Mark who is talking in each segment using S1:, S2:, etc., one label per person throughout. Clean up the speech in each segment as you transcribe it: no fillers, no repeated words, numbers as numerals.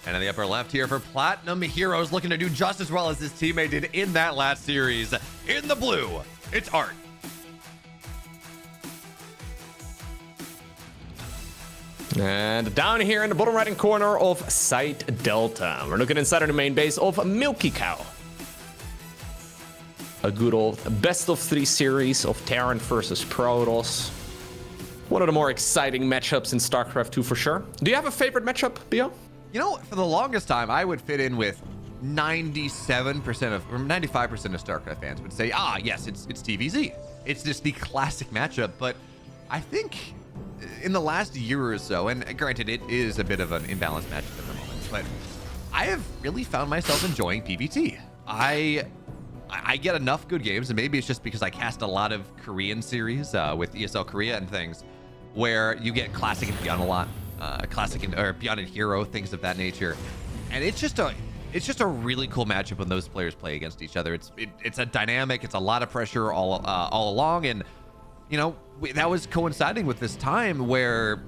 S1: And in the upper left here for Platinum Heroes, looking to do just as well as his teammate did in that last series. In the blue, it's ArT.
S2: And down here in the bottom right-hand corner of Site Delta, we're looking inside of the main base of MilkiCow. A good old best-of-3 series of Terran versus Protoss. One of the more exciting matchups in StarCraft 2 for sure. Do you have a favorite matchup, Bio?
S1: You know, for the longest time, I would fit in with 97% of, or 95% of StarCraft fans would say, yes, it's TVZ. It's just the classic matchup. But I think in the last year or so, and granted, it is a bit of an imbalanced matchup at the moment, but I have really found myself enjoying PvT. I get enough good games, and maybe it's just because I cast a lot of Korean series with ESL Korea and things, where you get Classic and Beyond a lot, Classic and, or Beyond and Hero, things of that nature, and it's just a really cool matchup when those players play against each other. It's a dynamic, it's a lot of pressure all along, and you know that was coinciding with this time where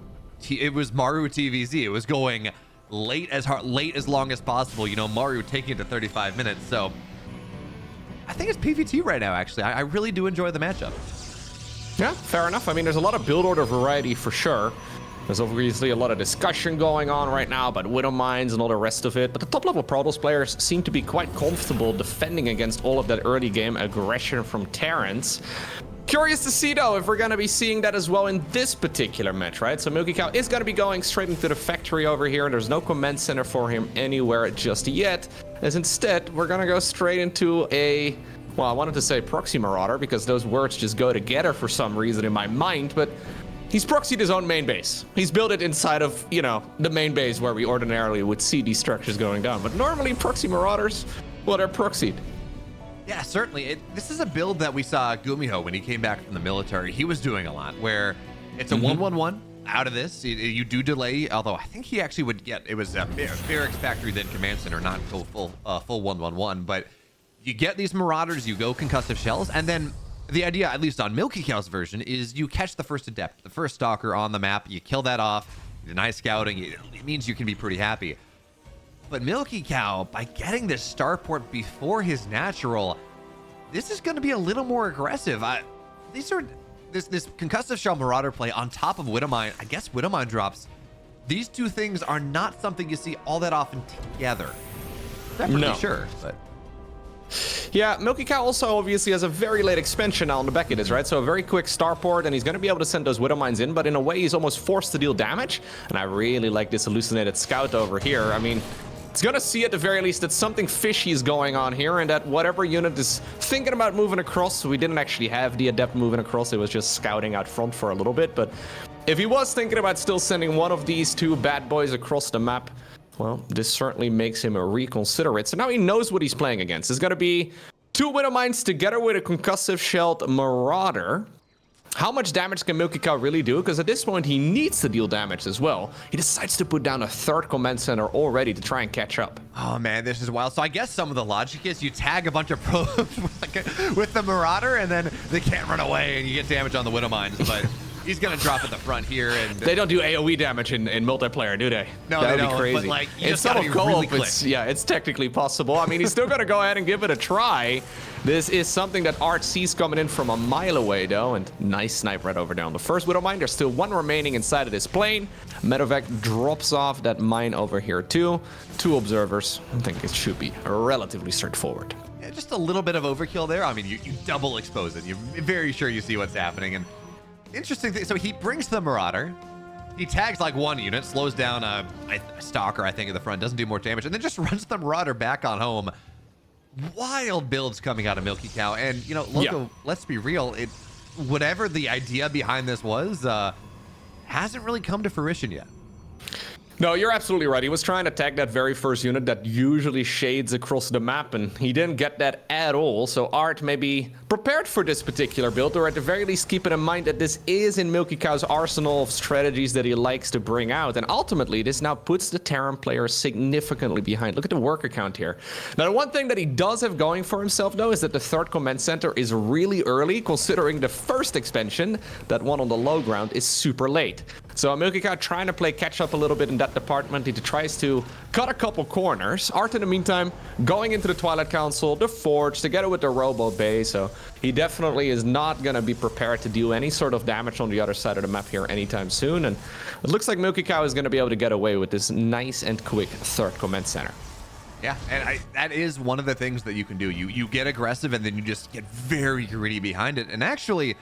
S1: it was Maru TVZ. It was going late as long as possible. You know, Maru taking it to 35 minutes. So I think it's PvT right now. Actually, I really do enjoy the matchup.
S2: Yeah, fair enough. I mean, there's a lot of build order variety for sure. There's obviously a lot of discussion going on right now about Widow Mines and all the rest of it, but the top-level Protoss players seem to be quite comfortable defending against all of that early game aggression from Terrans. Curious to see, though, if we're going to be seeing that as well in this particular match, right? So MilkiCow is going to be going straight into the factory over here. There's no command center for him anywhere just yet, as instead, we're going to go straight into a... Well, I wanted to say proxy marauder because those words just go together for some reason in my mind, but he's proxied his own main base. He's built it inside of, you know, the main base where we ordinarily would see these structures going down. But normally proxy marauders, well, they're proxied.
S1: Yeah, certainly. This is a build that we saw Gumiho when he came back from the military. He was doing a lot where it's a 1-1-1 out of this. You do delay, although I think he actually would get, it was a barracks factory then command center, not full 1-1-1, but you get these marauders, you go concussive shells, and then the idea, at least on MilkiCow's version, is you catch the first adept, the first stalker on the map, you kill that off, you deny scouting, it means you can be pretty happy. But MilkiCow, by getting this starport before his natural, this is going to be a little more aggressive. This concussive shell marauder play on top of Widowmine, I guess Widowmine drops. These two things are not something you see all that often together. Definitely sure, but...
S2: Yeah, MilkiCow also obviously has a very late expansion now on the back of this, right? So a very quick starport, and he's going to be able to send those Widow Mines in, but in a way he's almost forced to deal damage. And I really like this hallucinated scout over here. I mean, it's going to see at the very least that something fishy is going on here, and that whatever unit is thinking about moving across, so we didn't actually have the adept moving across, it was just scouting out front for a little bit. But if he was thinking about still sending one of these two bad boys across the map, well, this certainly makes him reconsider it. So now he knows what he's playing against. It's going to be two Widow Mines together with a concussive shelled Marauder. How much damage can MilkiCow really do? Because at this point, he needs to deal damage as well. He decides to put down a third command center already to try and catch up.
S1: Oh, man, this is wild. So I guess some of the logic is you tag a bunch of probes with the Marauder, and then they can't run away, and you get damage on the Widow Mines. But he's going to drop at the front here. And
S2: they don't do AoE damage in multiplayer, do they?
S1: No,
S2: that
S1: they
S2: would
S1: don't.
S2: Be crazy.
S1: But, like, you
S2: in
S1: just gotta be really quick.
S2: It's technically possible. I mean, he's still going to go ahead and give it a try. This is something that ArT sees coming in from a mile away, though, and nice snipe right over there on the first Widow Mine. There's still one remaining inside of this plane. Medevac drops off that mine over here, too. Two observers. I think it should be relatively straightforward.
S1: Yeah, just a little bit of overkill there. I mean, you double expose it. You're very sure you see what's happening. And interesting thing, so he brings the Marauder. He tags like one unit, slows down a stalker, I think, at the front, doesn't do more damage, and then just runs the Marauder back on home. Wild builds coming out of MilkiCow, and you know, Loco, let's be real, whatever the idea behind this was, hasn't really come to fruition yet.
S2: No, you're absolutely right. He was trying to tag that very first unit that usually shades across the map, and he didn't get that at all. So ArT may be prepared for this particular build, or at the very least keeping in mind that this is in MilkiCow's arsenal of strategies that he likes to bring out. And ultimately, this now puts the Terran player significantly behind. Look at the worker count here. Now, the one thing that he does have going for himself, though, is that the third command center is really early, considering the first expansion, that one on the low ground, is super late. So MilkiCow trying to play catch up a little bit in that department. He tries to cut a couple corners. ArT in the meantime going into the Twilight Council, the Forge, together with the Robo Bay. So he definitely is not going to be prepared to do any sort of damage on the other side of the map here anytime soon. And it looks like MilkiCow is going to be able to get away with this nice and quick third command center.
S1: Yeah, and that is one of the things that you can do. You get aggressive and then you just get very greedy behind it. And actually,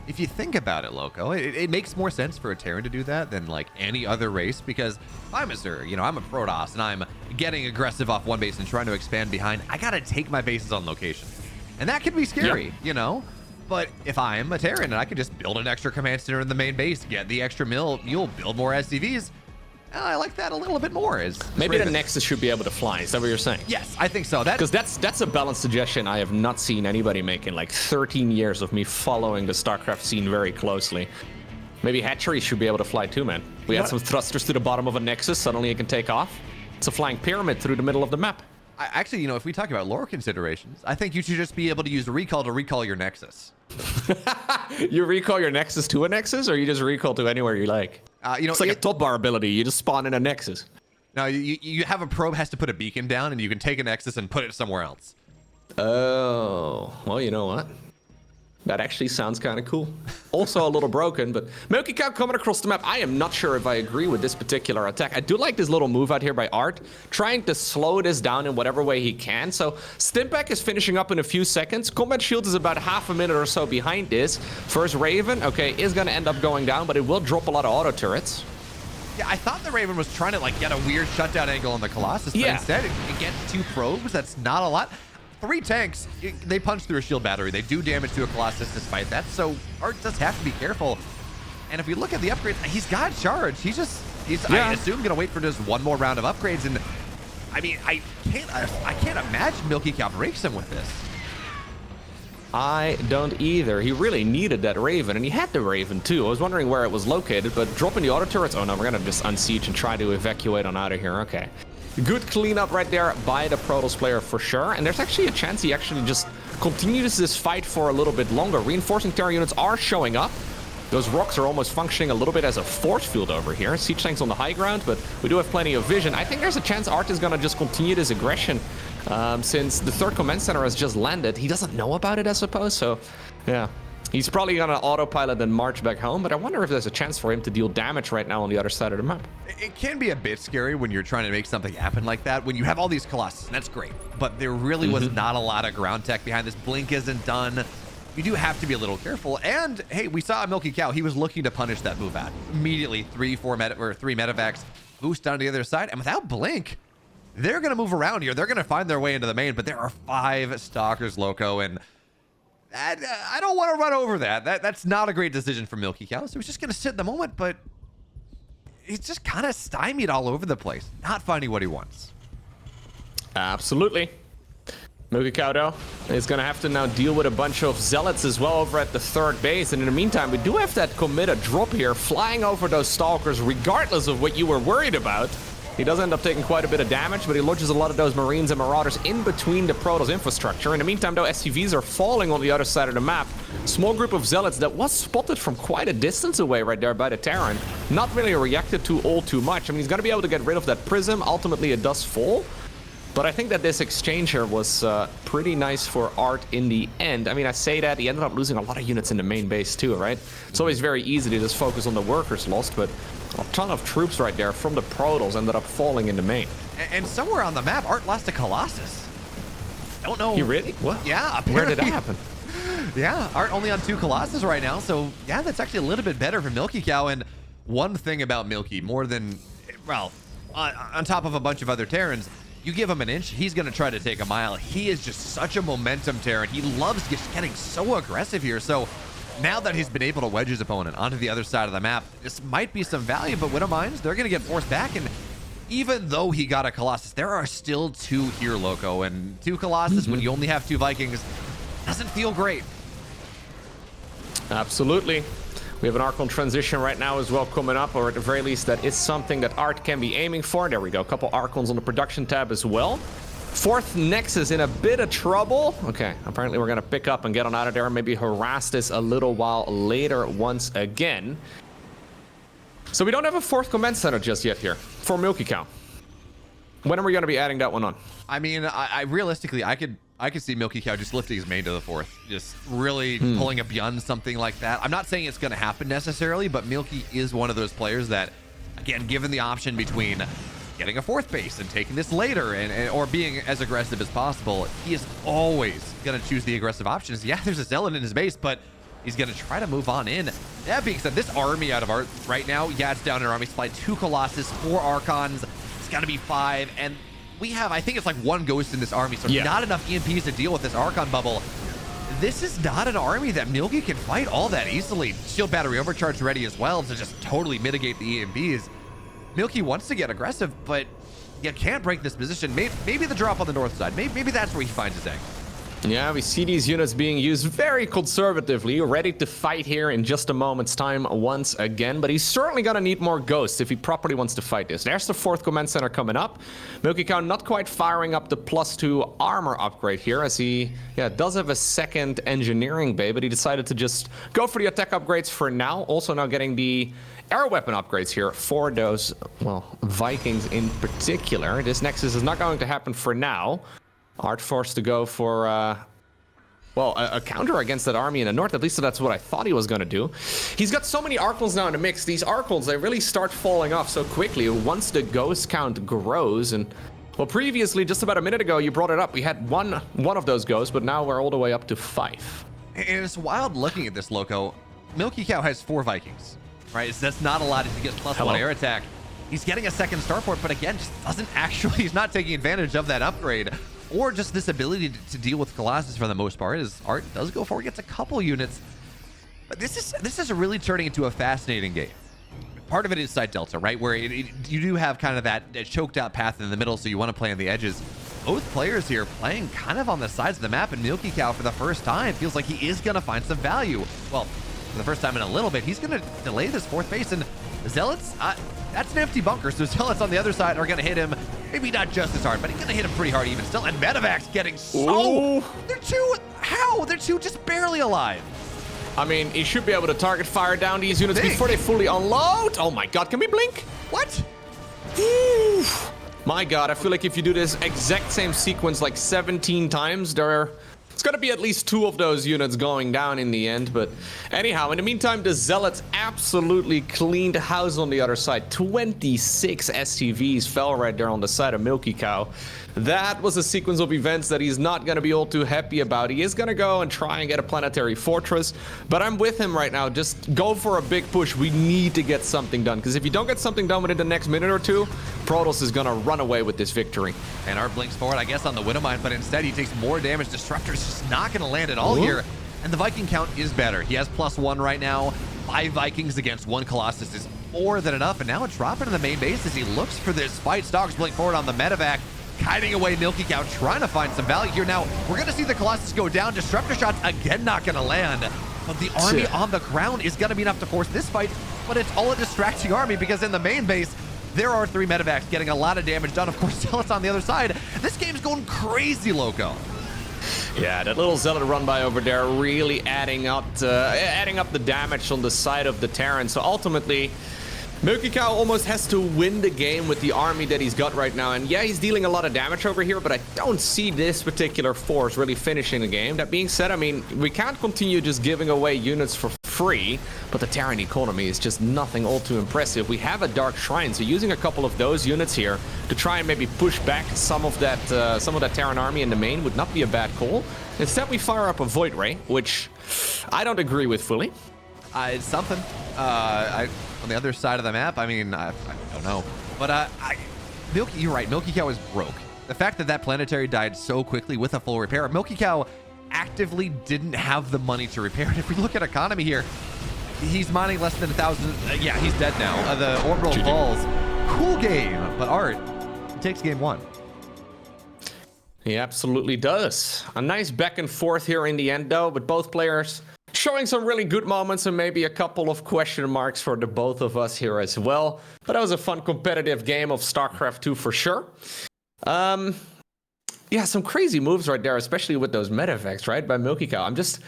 S1: if you think about it, Loco, it makes more sense for a Terran to do that than like any other race, because if I'm a Zer, you know, I'm a Protoss and I'm getting aggressive off one base and trying to expand behind, I gotta take my bases on location. And that can be scary, you know? But if I'm a Terran and I can just build an extra command center in the main base, get the extra mule, build more SCVs, I like that a little bit more.
S2: Maybe the Nexus should be able to fly. Is that what you're saying?
S1: Yes, I think so.
S2: Because that's a balanced suggestion I have not seen anybody make in like 13 years of me following the StarCraft scene very closely. Maybe Hatchery should be able to fly too, man. We add some thrusters to the bottom of a Nexus, suddenly it can take off. It's a flying pyramid through the middle of the map.
S1: Actually, you know, if we talk about lore considerations, I think you should just be able to use recall to recall your Nexus.
S2: You recall your Nexus to a Nexus, or you just recall to anywhere you like?
S1: You know,
S2: it's like a top bar ability. You just spawn in a Nexus.
S1: No, you have a probe has to put a beacon down, and you can take a Nexus and put it somewhere else.
S2: Oh, well, you know what? That actually sounds kind of cool. Also a little broken, but MilkiCow coming across the map. I am not sure if I agree with this particular attack. I do like this little move out here by ArT, trying to slow this down in whatever way he can. So Stimpak is finishing up in a few seconds. Combat Shield is about half a minute or so behind this. First Raven, okay, is going to end up going down, but it will drop a lot of auto turrets.
S1: Yeah, I thought the Raven was trying to like get a weird shutdown angle on the Colossus, but instead it gets 2 probes. That's not a lot. 3 tanks, they punch through a shield battery. They do damage to a Colossus despite that, so ArT does have to be careful. And if we look at the upgrades, he's got charge. He's I assume, gonna wait for just one more round of upgrades. And I mean, I can't imagine MilkiCow breaks him with this.
S2: I don't either. He really needed that Raven, and he had the Raven too. I was wondering where it was located, but dropping the auto turrets. Oh no, we're gonna just unsiege and try to evacuate on out of here. Okay. Good cleanup right there by the Protoss player for sure. And there's actually a chance he actually just continues this fight for a little bit longer. Reinforcing Terra units are showing up. Those rocks are almost functioning a little bit as a force field over here. Siege tanks on the high ground, but we do have plenty of vision. I think there's a chance ArT is going to just continue this aggression since the third command center has just landed. He doesn't know about it, I suppose. So, yeah. He's probably going to autopilot and march back home, but I wonder if there's a chance for him to deal damage right now on the other side of the map.
S1: It can be a bit scary when you're trying to make something happen like that. When you have all these Colossus, and that's great, but there really was not a lot of ground tech behind this. Blink isn't done. You do have to be a little careful. And hey, we saw MilkiCow. He was looking to punish that move out immediately. 3 medevacs boost down to the other side, and without Blink, they're going to move around here. They're going to find their way into the main, but there are 5 Stalkers, Loco, and I don't want to run over that. That's not a great decision for MilkiCow. So he's just going to sit in the moment, but he's just kind of stymied all over the place, not finding what he wants.
S2: Absolutely. MilkiCow, though, is going to have to now deal with a bunch of Zealots as well over at the third base. And in the meantime, we do have that committed drop here, flying over those Stalkers, regardless of what you were worried about. He does end up taking quite a bit of damage, but he launches a lot of those Marines and Marauders in between the Protoss infrastructure. In the meantime, though, SCVs are falling on the other side of the map. Small group of Zealots that was spotted from quite a distance away right there by the Terran. Not really reacted to all too much. I mean, he's going to be able to get rid of that Prism. Ultimately, it does fall. But I think that this exchange here was pretty nice for ArT in the end. I mean, I say that, he ended up losing a lot of units in the main base too, right? It's always very easy to just focus on the workers lost, but a ton of troops right there from the Protoss ended up falling in the main.
S1: And somewhere on the map, ArT lost a Colossus. Don't know.
S2: You really? What?
S1: Yeah.
S2: Where did that happen?
S1: Yeah, ArT only on 2 Colossus right now, so yeah, that's actually a little bit better for MilkiCow. And one thing about Milky, more than, well, on top of a bunch of other Terrans, you give him an inch, he's going to try to take a mile. He is just such a momentum Terran. He loves just getting so aggressive here. So now that he's been able to wedge his opponent onto the other side of the map, this might be some value, but Widow Mines, they're going to get forced back. And even though he got a Colossus, there are still 2 here, Loco. And 2 Colossus, when you only have 2 Vikings, doesn't feel great.
S2: Absolutely. We have an Archon transition right now as well coming up, or at the very least, that is something that ArT can be aiming for. There we go. A couple Archons on the production tab as well. 4th Nexus in a bit of trouble. Okay, apparently we're going to pick up and get on out of there and maybe harass this a little while later once again. So we don't have a fourth command center just yet here for MilkiCow. When are we going to be adding that one on?
S1: I mean, I realistically, I could see MilkiCow just lifting his main to the fourth, just really pulling a Beyond something like that. I'm not saying it's going to happen necessarily, but Milky is one of those players that, again, given the option between getting a fourth base and taking this later or being as aggressive as possible, he is always going to choose the aggressive options. Yeah, there's a Zealot in his base, but he's going to try to move on in. That being said, this army out of ArT right now, yeah, it's down in army supply. 2 Colossus, 4 Archons. It's got to be 5. And we have, I think it's like 1 Ghost in this army, so not enough EMPs to deal with this Archon bubble. This is not an army that Milky can fight all that easily. Shield battery overcharge ready as well to just totally mitigate the EMPs. Milky wants to get aggressive, but you can't break this position. Maybe the drop on the north side. Maybe that's where he finds his egg.
S2: Yeah, we see these units being used very conservatively, ready to fight here in just a moment's time once again, but he's certainly gonna need more ghosts if he properly wants to fight this. There's the 4th command center coming up. MilkiCow not quite firing up the +2 armor upgrade here, as he does have a 2nd engineering bay, but he decided to just go for the attack upgrades for now. Also now getting the air weapon upgrades here for those, well, Vikings in particular. This Nexus is not going to happen for now. ArT forced to go for, a counter against that army in the north. At least that's what I thought he was going to do. He's got so many Archons now in the mix. These Archons, they really start falling off so quickly once the ghost count grows. And, well, previously, just about a minute ago, you brought it up. We had one of those ghosts, but now we're all the way up to 5.
S1: And it's wild looking at this, Loco. MilkiCow has 4 Vikings, right? So that's not a lot if he gets +1 air attack. He's getting a 2nd starport, but again, just doesn't actually, he's not taking advantage of that upgrade. Or just this ability to deal with Colossus for the most part, as ArT does go forward, gets a couple units. But this is really turning into a fascinating game. Part of it is side delta, right? Where you do have kind of that choked out path in the middle, so you want to play on the edges. Both players here playing kind of on the sides of the map, and MilkiCow for the first time feels like he is going to find some value. Well, for the first time in a little bit, he's going to delay this 4th base, and Zealots, that's an empty bunker, so Zealots on the other side are going to hit him, maybe not just as hard, but he's going to hit him pretty hard even still. And Medevac's getting they're 2, how? They're 2 just barely alive.
S2: I mean, he should be able to target fire down these units before they fully unload. Oh my god, can we blink?
S1: What?
S2: My god, I feel like if you do this exact same sequence like 17 times, it's gonna be at least 2 of those units going down in the end. But anyhow, in the meantime, the Zealots absolutely cleaned house on the other side. 26 SCVs fell right there on the side of MilkiCow. That was a sequence of events that he's not gonna be all too happy about. He is gonna go and try and get a planetary fortress, but I'm with him right now. Just go for a big push. We need to get something done, because if you don't get something done within the next minute or 2, Protoss is gonna run away with this victory.
S1: And ArT blinks forward, I guess, on the Widowmine, but instead he takes more damage. Disruptor's just not gonna land at all here. And the Viking count is better. He has +1 right now. 5 Vikings against 1 Colossus is more than enough. And now it's dropping to the main base as he looks for this fight. Stalks blink forward on the Medevac, kiting away MilkiCow, trying to find some value here. Now, we're going to see the Colossus go down. Disruptor shots, again, not going to land. But the army on the ground is going to be enough to force this fight. But it's all a distracting army, because in the main base, there are 3 Medevacs getting a lot of damage done. Of course, Zealots on the other side. This game's going crazy, Loco.
S2: Yeah, that little Zealot run by over there really adding up the damage on the side of the Terran. So ultimately, MilkiCow almost has to win the game with the army that he's got right now. And yeah, he's dealing a lot of damage over here, but I don't see this particular force really finishing the game. That being said, I mean, we can't continue just giving away units for free, but the Terran economy is just nothing all too impressive. We have a Dark Shrine, so using a couple of those units here to try and maybe push back some of that Terran army in the main would not be a bad call. Instead, we fire up a Void Ray, which I don't agree with fully.
S1: It's something. On the other side of the map, I mean, I don't know. But you're right, MilkiCow is broke. The fact that that planetary died so quickly with a full repair, MilkiCow actively didn't have the money to repair it. If we look at economy here, he's mining less than 1,000. Yeah, he's dead now. The orbital falls. Cool game, but ArT takes game 1.
S2: He absolutely does. A nice back and forth here in the end, though, but both players showing some really good moments and maybe a couple of question marks for the both of us here as well. But that was a fun competitive game of StarCraft 2 for sure. Yeah, some crazy moves right there, especially with those medevacs, right, by MilkiCow.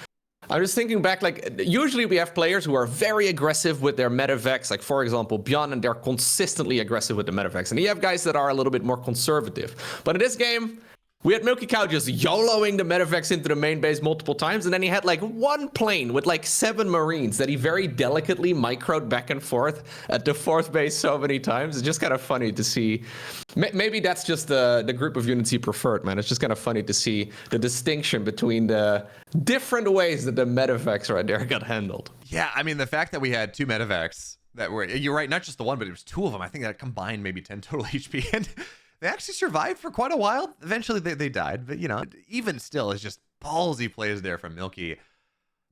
S2: I was thinking back, like, usually we have players who are very aggressive with their medevacs, like, for example, Bjorn, and they're consistently aggressive with the medevacs. And you have guys that are a little bit more conservative. But in this game, we had MilkiCow just YOLOing the medevacs into the main base multiple times, and then he had like one plane with like 7 Marines that he very delicately microed back and forth at the 4th base so many times. It's just kind of funny to see. Maybe that's just the group of units he preferred, man. It's just kind of funny to see the distinction between the different ways that the medevacs right there got handled.
S1: Yeah, I mean, the fact that we had 2 medevacs that were, you're right, not just the one, but it was 2 of them. I think that combined maybe 10 total HP. And they actually survived for quite a while. Eventually, they died. But, you know, even still, it's just ballsy plays there from Milky.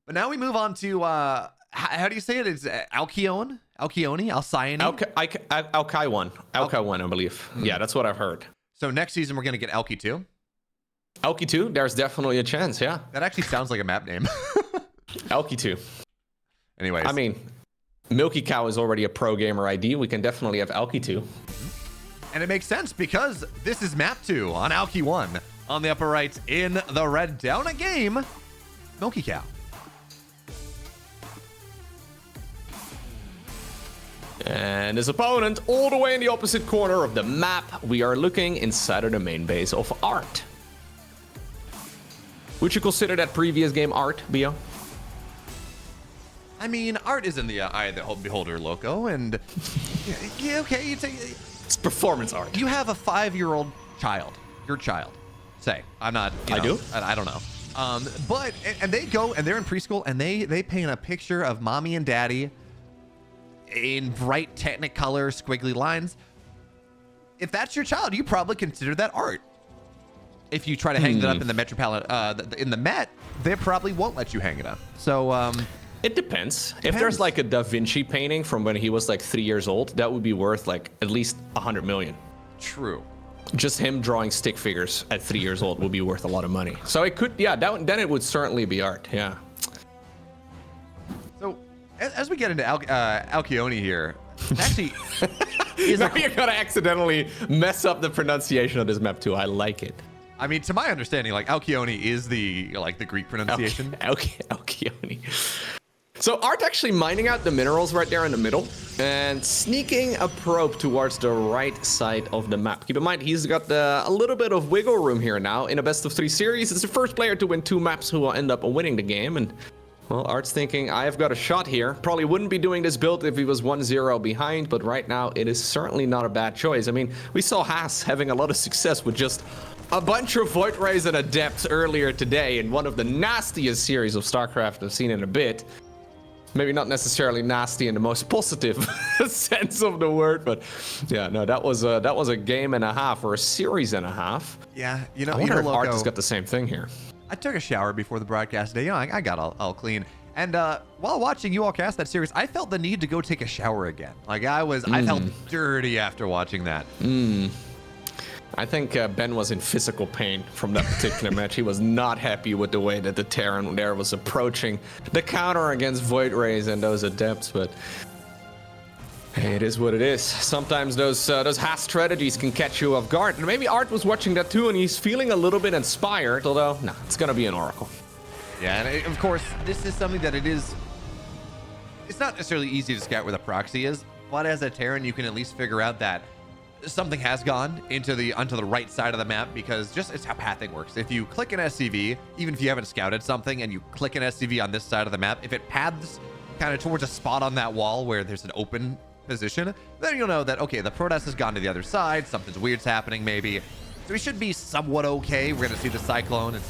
S1: But now we move on to, how do you say it? It's Alcyone? Alcyone? Alcyone?
S2: Alkaiwan. Alkaiwan, I believe. Yeah, that's what I've heard.
S1: So next season, we're going to get Alky 2?
S2: Alky 2? There's definitely a chance, yeah.
S1: That actually sounds like a map name.
S2: Alky 2.
S1: Anyways.
S2: I mean, MilkiCow is already a pro gamer ID. We can definitely have Alky 2.
S1: And it makes sense because this is map 2 on Alky 1. On the upper right, in the red, down a game, MilkiCow.
S2: And his opponent, all the way in the opposite corner of the map, we are looking inside of the main base of ArT. Would you consider that previous game ArT, Bio?
S1: I mean, ArT is in the eye of the beholder, Loco, and yeah, okay, you take.
S2: It's performance art.
S1: You have a 5-year-old child. Your child. Say, I'm not.
S2: I do.
S1: I don't know. But and they go and they're in preschool and they paint a picture of mommy and daddy in bright Technicolor squiggly lines. If that's your child, you probably consider that art. If you try to hang it up in the Metropolitan, in the Met, they probably won't let you hang it up. So
S2: it depends. If there's like a Da Vinci painting from when he was like 3 years old, that would be worth like at least 100 million.
S1: True.
S2: Just him drawing stick figures at 3 years old would be worth a lot of money. So it could, yeah, then it would certainly be ArT, yeah.
S1: So as we get into Alcyone here, actually,
S2: now you're gonna accidentally mess up the pronunciation of this map too. I like it.
S1: I mean, to my understanding, like Alcyone is the Greek pronunciation.
S2: Alcyone. So ArT actually mining out the minerals right there in the middle and sneaking a probe towards the right side of the map. Keep in mind, he's got a little bit of wiggle room here now. In a best of 3 series, it's the first player to win 2 maps who will end up winning the game. And well, ArT's thinking, I've got a shot here. Probably wouldn't be doing this build if he was 1-0 behind, but right now it is certainly not a bad choice. I mean, we saw Haas having a lot of success with just a bunch of Void Rays and Adepts earlier today in one of the nastiest series of StarCraft I've seen in a bit. Maybe not necessarily nasty in the most positive sense of the word, but yeah, no, that was a game and a half or a series and a half.
S1: Yeah, you know,
S2: I wonder if
S1: Loco,
S2: ArT has got the same thing here.
S1: I took a shower before the broadcast today. You know, I got all clean. And while watching you all cast that series, I felt the need to go take a shower again. Like I felt dirty after watching that.
S2: I think Ben was in physical pain from that particular match. He was not happy with the way that the Terran there was approaching the counter against Void Rays and those Adepts, but hey, it is what it is. Sometimes those Haas strategies can catch you off guard. And maybe ArT was watching that too, and he's feeling a little bit inspired, although, no, it's going to be an Oracle.
S1: Yeah, and of course, this is something that it's not necessarily easy to scout where the proxy is, but as a Terran, you can at least figure out that something has gone onto the right side of the map, because it's how pathing works. If you click an SCV, even if you haven't scouted something and you click an SCV on this side of the map, if it paths kind of towards a spot on that wall where there's an open position, then you'll know that, okay, the Protoss has gone to the other side, something's weird's happening maybe. So we should be somewhat okay. We're going to see the Cyclone.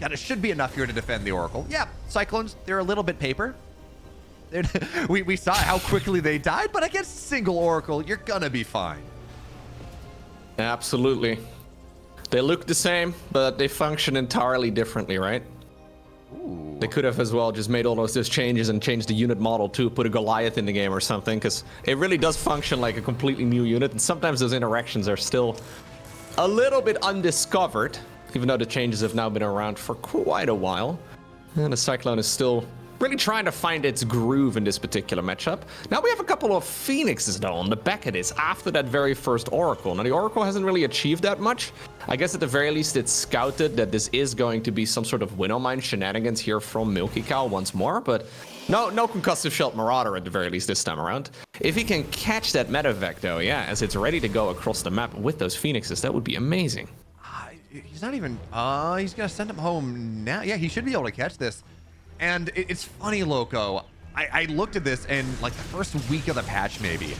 S1: It should be enough here to defend the Oracle. Yeah, Cyclones, they're a little bit paper. We saw how quickly they died, but against single Oracle, you're going to be fine.
S2: Absolutely. They look the same, but they function entirely differently, right?
S1: Ooh.
S2: They could have as well just made all those changes and changed the unit model too, put a Goliath in the game or something, because it really does function like a completely new unit, and sometimes those interactions are still a little bit undiscovered, even though the changes have now been around for quite a while. And the Cyclone is still really trying to find its groove in this particular matchup. Now we have a couple of Phoenixes though on the back of this after that very first Oracle. Now the Oracle hasn't really achieved that much. I guess at the very least it's scouted that this is going to be some sort of Widowmine shenanigans here from MilkiCow once more, but no concussive shelled Marauder at the very least this time around. If he can catch that medevac though, yeah, as it's ready to go across the map with those Phoenixes, that would be amazing.
S1: He's not even, he's gonna send him home now. Yeah, he should be able to catch this. And it's funny, Loco. I looked at this and like the first week of the patch maybe,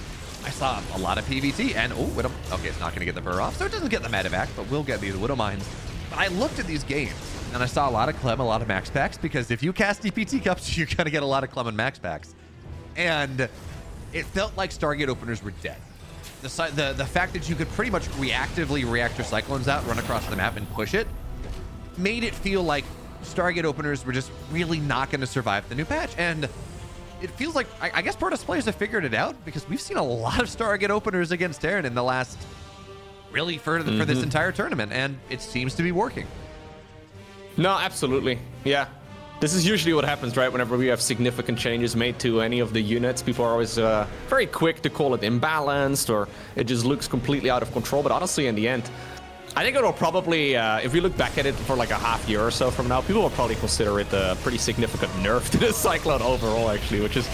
S1: I saw a lot of PvT and Widow. Okay, it's not gonna get the burr off, so it doesn't get the medevac, but we'll get these Widow Mines. But I looked at these games and I saw a lot of Clem, a lot of max packs, because if you cast DPT cups, you're gonna get a lot of Clem and max packs. And it felt like Stargate openers were dead. The fact that you could pretty much reactively reactor cyclones out, run across the map and push it, made it feel like Stargate openers were just really not going to survive the new patch. And it feels like, I guess Protoss players have figured it out, because we've seen a lot of Stargate openers against Terran in the last, really for this entire tournament, and it seems to be working.
S2: No, absolutely. Yeah. This is usually what happens, right? Whenever we have significant changes made to any of the units, people are always very quick to call it imbalanced, or it just looks completely out of control. But honestly, in the end, I think it'll probably, if we look back at it for like a half year or so from now, people will probably consider it a pretty significant nerf to the Cyclone overall, actually, which is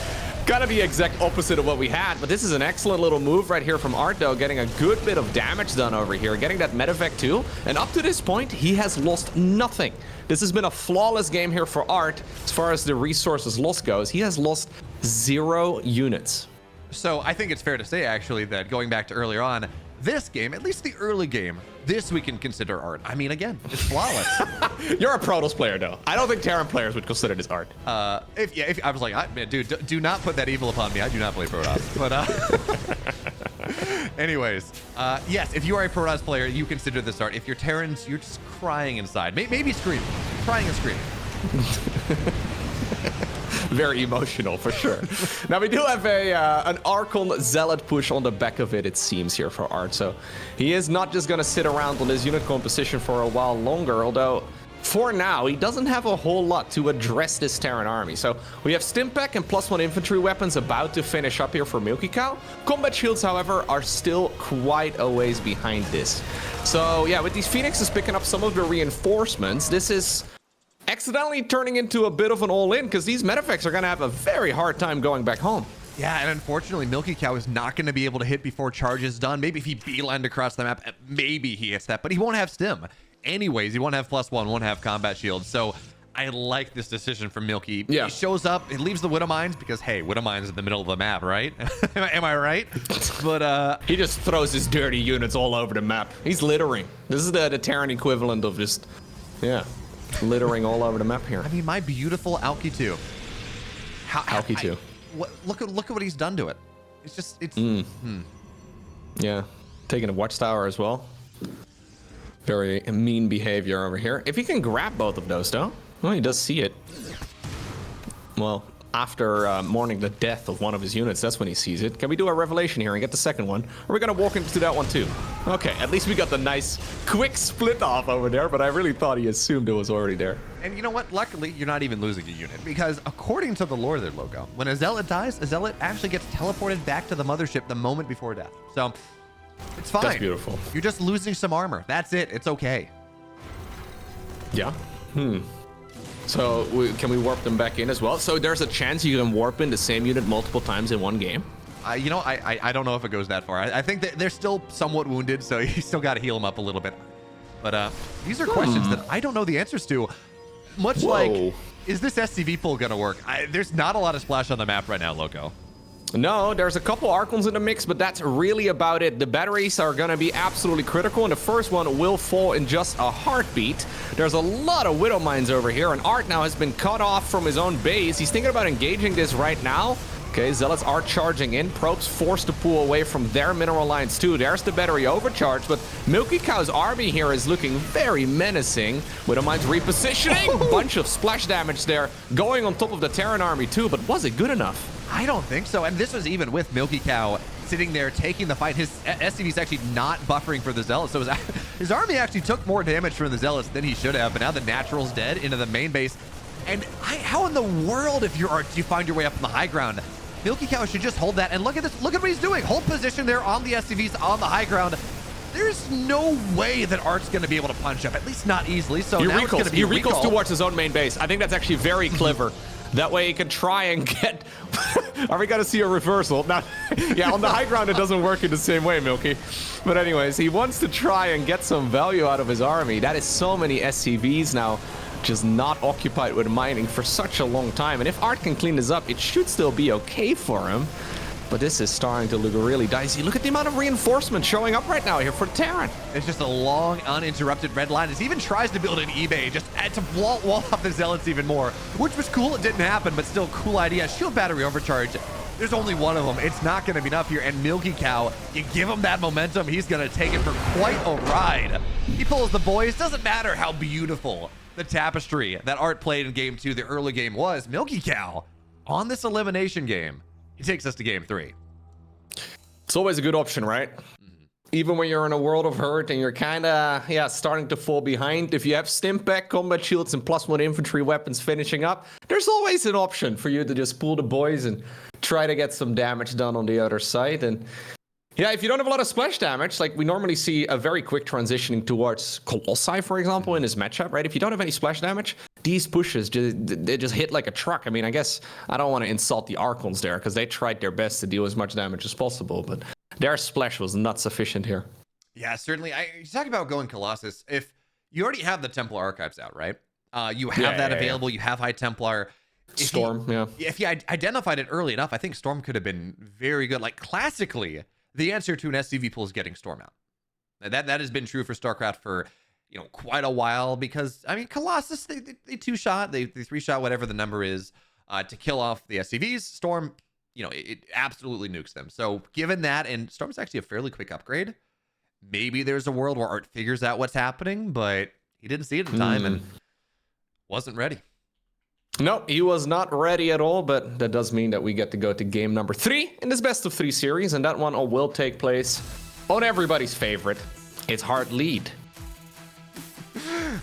S2: kind of the exact opposite of what we had. But this is an excellent little move right here from ArT, though, getting a good bit of damage done over here, getting that medevac too. And up to this point, he has lost nothing. This has been a flawless game here for ArT as far as the resources lost goes. He has lost 0 units.
S1: So I think it's fair to say, actually, that going back to earlier on, this game, at least the early game, this we can consider ArT. I mean, again, it's flawless.
S2: You're a Protoss player, though. I don't think Terran players would consider this ArT.
S1: If I was like, man, dude, do not put that evil upon me. I do not play Protoss. But anyways, yes, if you are a Protoss player, you consider this ArT. If you're Terrans, you're just crying inside. Maybe screaming, crying and screaming.
S2: Very emotional, for sure. Now, we do have an Archon Zealot push on the back of it, it seems, here for ArT. So he is not just going to sit around on this unit composition for a while longer, although for now, he doesn't have a whole lot to address this Terran army. So we have Stimpack and +1 infantry weapons about to finish up here for MilkiCow. Combat shields, however, are still quite a ways behind this. So yeah, with these Phoenixes picking up some of the reinforcements, this is accidentally turning into a bit of an all-in, because these medevacs are going to have a very hard time going back home.
S1: Yeah, and unfortunately, MilkiCow is not going to be able to hit before charge is done. Maybe if he beelined across the map, maybe he hits that, but he won't have stim. Anyways, he won't have +1, won't have combat shields. So I like this decision from Milky. Yeah. He shows up, it leaves the Widow Mines, because, hey, Widow Mines in the middle of the map, right? Am I right? But
S2: he just throws his dirty units all over the map. He's littering. This is the Terran equivalent of just, yeah, littering all over the map here.
S1: I mean, my beautiful Alki 2.
S2: Alki 2.
S1: Look at what he's done to it. It's just, it's...
S2: Yeah, taking a watchtower as well. Very mean behavior over here. If he can grab both of those, though, well, he does see it. Well, after mourning the death of one of his units, that's when he sees it. Can we do a revelation here and get the second one? Or are we going to walk into that one, too? Okay, at least we got the nice, quick split off over there, but I really thought he assumed it was already there.
S1: And you know what? Luckily, you're not even losing a unit, because according to the lore there, Loco, when a Zealot dies, a Zealot actually gets teleported back to the mothership the moment before death. So it's fine.
S2: That's beautiful.
S1: You're just losing some armor. That's it. It's okay.
S2: Yeah. So can we warp them back in as well? So there's a chance you can warp in the same unit multiple times in one game?
S1: You know, I don't know if it goes that far. I think that they're still somewhat wounded, so you still got to heal them up a little bit. But these are questions that I don't know the answers to. Much like, is this SCV pool going to work? There's not a lot of splash on the map right now, Loco.
S2: No, there's a couple Archons in the mix, but that's really about it. The batteries are going to be absolutely critical, and the first one will fall in just a heartbeat. There's a lot of Widow Mines over here, and ArT now has been cut off from his own base. He's thinking about engaging this right now. Okay, Zealots are charging in. Probes forced to pull away from their mineral lines too. There's the battery overcharge, but MilkiCow's army here is looking very menacing. Widow Mines repositioning. Bunch of splash damage there, going on top of the Terran army too, but was it good enough?
S1: I don't think so, and this was even with MilkiCow sitting there taking the fight. His SCV's actually not buffering for the Zealots, so his army actually took more damage from the Zealots than he should have, but now the Natural's dead into the main base. And how in the world, if you're ArT, do you find your way up on the high ground? MilkiCow should just hold that. And look at this. Look at what he's doing. Hold position there on the SCVs on the high ground. There's no way that ArT's going to be able to punch up, at least not easily. So now it's going to be a recall.
S2: Towards his own main base. I think that's actually very clever. That way he can try and get... Are we going to see a reversal? Now, yeah, on the high ground it doesn't work in the same way, Milky. But anyways, he wants to try and get some value out of his army. That is so many SCVs now just not occupied with mining for such a long time. And if ArT can clean this up, it should still be okay for him. But this is starting to look really dicey. Look at the amount of reinforcement showing up right now here for Terran.
S1: It's just a long, uninterrupted red line. He even tries to build an eBay just to wall off the Zealots even more, which was cool. It didn't happen, but still cool idea. Shield battery overcharge. There's only one of them. It's not going to be enough here. And MilkiCow, you give him that momentum, he's going to take it for quite a ride. He pulls the boys. Doesn't matter how beautiful the tapestry that ArT played in game 2, the early game was. MilkiCow, on this elimination game, he takes us to game 3.
S2: It's always a good option, right? Even when you're in a world of hurt and you're kind of, yeah, starting to fall behind. If you have Stimpak, combat shields, and +1 infantry weapons finishing up, there's always an option for you to just pull the boys and try to get some damage done on the other side. And yeah, if you don't have a lot of splash damage, like we normally see a very quick transitioning towards Colossi, for example, in this matchup, right? If you don't have any splash damage, these pushes, they just hit like a truck. I mean, I guess I don't want to insult the Archons there because they tried their best to deal as much damage as possible, but their splash was not sufficient here.
S1: Yeah, certainly. You talk about going Colossus. If you already have the Templar Archives out, right? You have that available. You have High Templar.
S2: Storm,
S1: If you identified it early enough, I think Storm could have been very good. Like, classically, the answer to an SCV pool is getting Storm out. That has been true for StarCraft for, you know, quite a while because, I mean, Colossus, they two-shot, they three-shot, whatever the number is, to kill off the SCVs. Storm, you know, it absolutely nukes them. So given that, and Storm's actually a fairly quick upgrade, maybe there's a world where ArT figures out what's happening, but he didn't see it in time and wasn't ready.
S2: No, he was not ready at all, but that does mean that we get to go to game number 3 in this best of 3 series, and that one will take place on everybody's favorite. It's hard lead.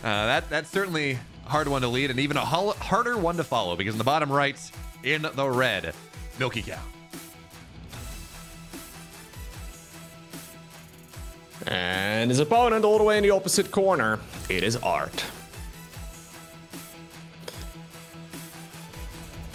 S1: That's certainly a hard one to lead, and even a harder one to follow, because in the bottom right, in the red, MilkiCow.
S2: And his opponent all the way in the opposite corner, it is ArT.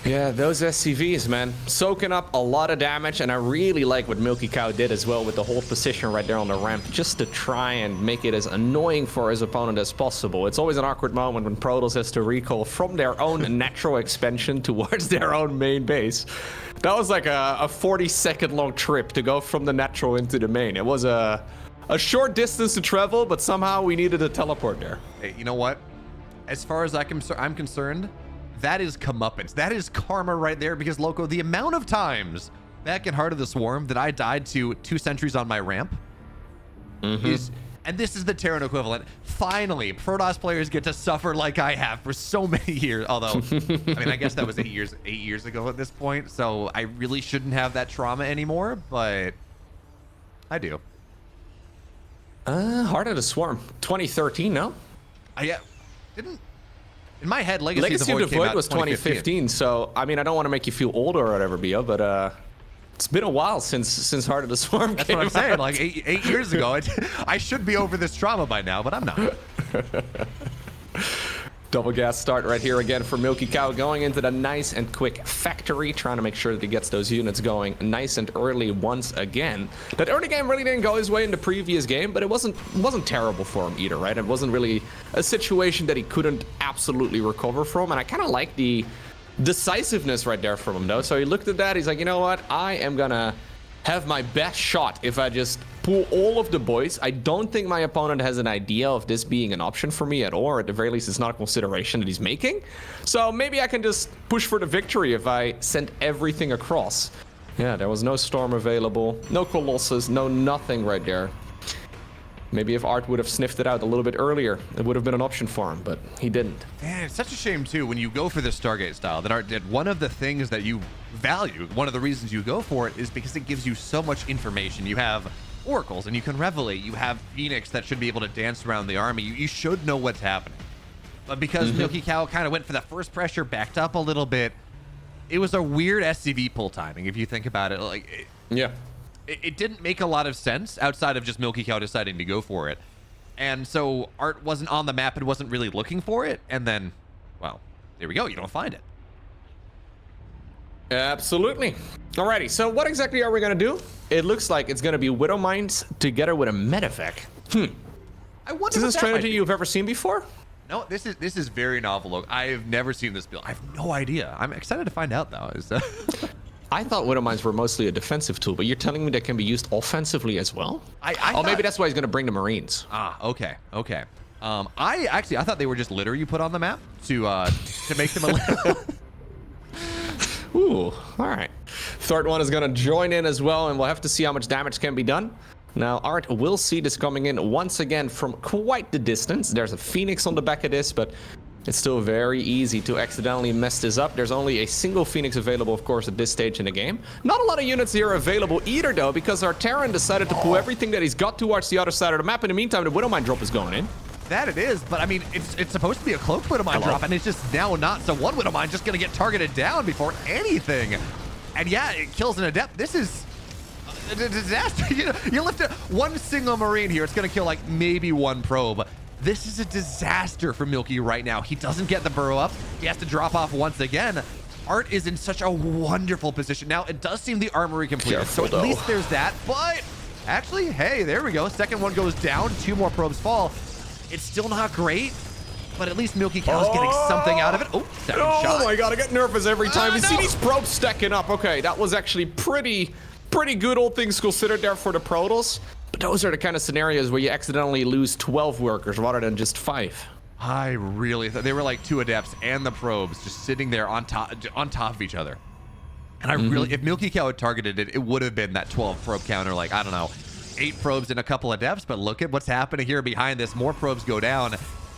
S2: Yeah, those SCVs, man, soaking up a lot of damage, and I really like what MilkiCow did as well with the whole position right there on the ramp, just to try and make it as annoying for his opponent as possible. It's always an awkward moment when Protoss has to recall from their own natural expansion towards their own main base. That was like a 40-second long trip to go from the natural into the main. It was a short distance to travel, but somehow we needed a teleport there.
S1: Hey, you know what? As far as I'm concerned, that is comeuppance. That is karma right there, because Loco, the amount of times back in Heart of the Swarm that I died to 2 sentries on my ramp is, and this is the Terran equivalent. Finally, Protoss players get to suffer like I have for so many years. Although, I mean, I guess that was 8 years ago at this point, so I really shouldn't have that trauma anymore, but I do.
S2: Heart of the Swarm, 2013, no?
S1: Didn't. In my head, Legacy of the
S2: Void was 2015, so I mean, I don't want to make you feel older or whatever, Bio, but it's been a while since Heart of the Swarm
S1: That's
S2: came
S1: what I'm saying.
S2: out.
S1: Like 8 years ago, I should be over this trauma by now, but I'm not.
S2: Double gas start right here again for MilkiCow, going into the nice and quick factory, trying to make sure that he gets those units going nice and early once again. That early game really didn't go his way in the previous game, but it wasn't terrible for him either, right? It wasn't really a situation that he couldn't absolutely recover from, and I kind of like the decisiveness right there from him, though. So he looked at that, he's like, you know what? I am gonna have my best shot if I just pull all of the boys. I don't think my opponent has an idea of this being an option for me at all, or at the very least it's not a consideration that he's making. So maybe I can just push for the victory if I send everything across. Yeah, there was no Storm available, no Colossus, no nothing right there. Maybe if ArT would have sniffed it out a little bit earlier, it would have been an option for him, but he didn't.
S1: Man, it's such a shame, too, when you go for the Stargate style that ArT did. One of the things that you value, one of the reasons you go for it, is because it gives you so much information. You have oracles, and you can revelate. You have Phoenix that should be able to dance around the army. You should know what's happening. But because MilkiCow kind of went for the first pressure, backed up a little bit, it was a weird SCV pull timing, if you think about it. Like, it didn't make a lot of sense outside of just MilkiCow deciding to go for it. And so ArT wasn't on the map and wasn't really looking for it. And then, well, there we go. You don't find it.
S2: Absolutely. Alrighty, so what exactly are we going to do? It looks like it's going to be Widow Mines together with a Medevac.
S1: I wonder
S2: Is this a strategy you've ever seen before?
S1: No, this is very novel. I've never seen this build. I have no idea. I'm excited to find out, though.
S2: I thought Widow Mines were mostly a defensive tool, but you're telling me they can be used offensively as well? Maybe that's why he's going to bring the Marines.
S1: Okay. I thought they were just litter you put on the map to make them a little...
S2: Ooh, all right. Third one is going to join in as well, and we'll have to see how much damage can be done. Now, ArT will see this coming in once again from quite the distance. There's a Phoenix on the back of this, but it's still very easy to accidentally mess this up. There's only a single Phoenix available, of course, at this stage in the game. Not a lot of units here available either, though, because our Terran decided to pull everything that he's got towards the other side of the map. In the meantime, the Widowmine drop is going in.
S1: That it is, but I mean, it's supposed to be a cloaked Widowmine drop, and it's just now not. So one Widowmine just going to get targeted down before anything. And yeah, it kills an Adept. This is a disaster. You lift one single Marine here, it's going to kill like maybe one probe. This is a disaster for Milky right now. He doesn't get the burrow up. He has to drop off once again. ArT is in such a wonderful position. Now, it does seem the armory completed, so at least there's that. But actually, hey, there we go. Second one goes down. 2 more probes fall. It's still not great, but at least MilkiCow is getting something out of it. Oh, second shot.
S2: Oh my god, I get nervous every time. You see these probes stacking up. Okay, that was actually pretty good, all things considered there for the Protoss. But those are the kind of scenarios where you accidentally lose 12 workers rather than just 5.
S1: I really thought they were like 2 Adepts and the probes just sitting there on top of each other. And I really, if MilkiCow had targeted it, it would have been that 12 probe counter, like, I don't know, 8 probes and a couple of Adepts. But look at what's happening here behind this. More probes go down.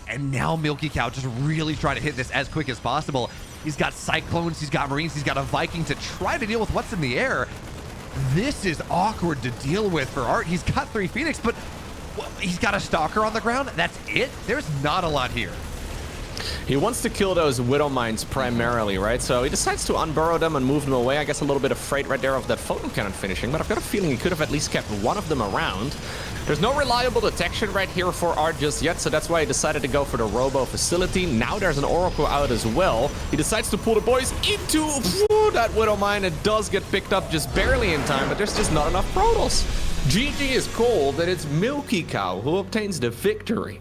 S1: And now MilkiCow just really trying to hit this as quick as possible. He's got Cyclones, he's got Marines, he's got a Viking to try to deal with what's in the air. This is awkward to deal with for ArT. He's got 3 Phoenix, but he's got a Stalker on the ground. That's it? There's not a lot here.
S2: He wants to kill those Widow Mines primarily, right? So he decides to unburrow them and move them away. I guess a little bit afraid right there of that photon cannon finishing, but I've got a feeling he could have at least kept one of them around. There's no reliable detection right here for ArT just yet, so that's why he decided to go for the Robo facility. Now there's an Oracle out as well. He decides to pull the boys into that Widow Mine. It does get picked up just barely in time, but there's just not enough Protoss. GG is cold, and it's MilkiCow who obtains the victory.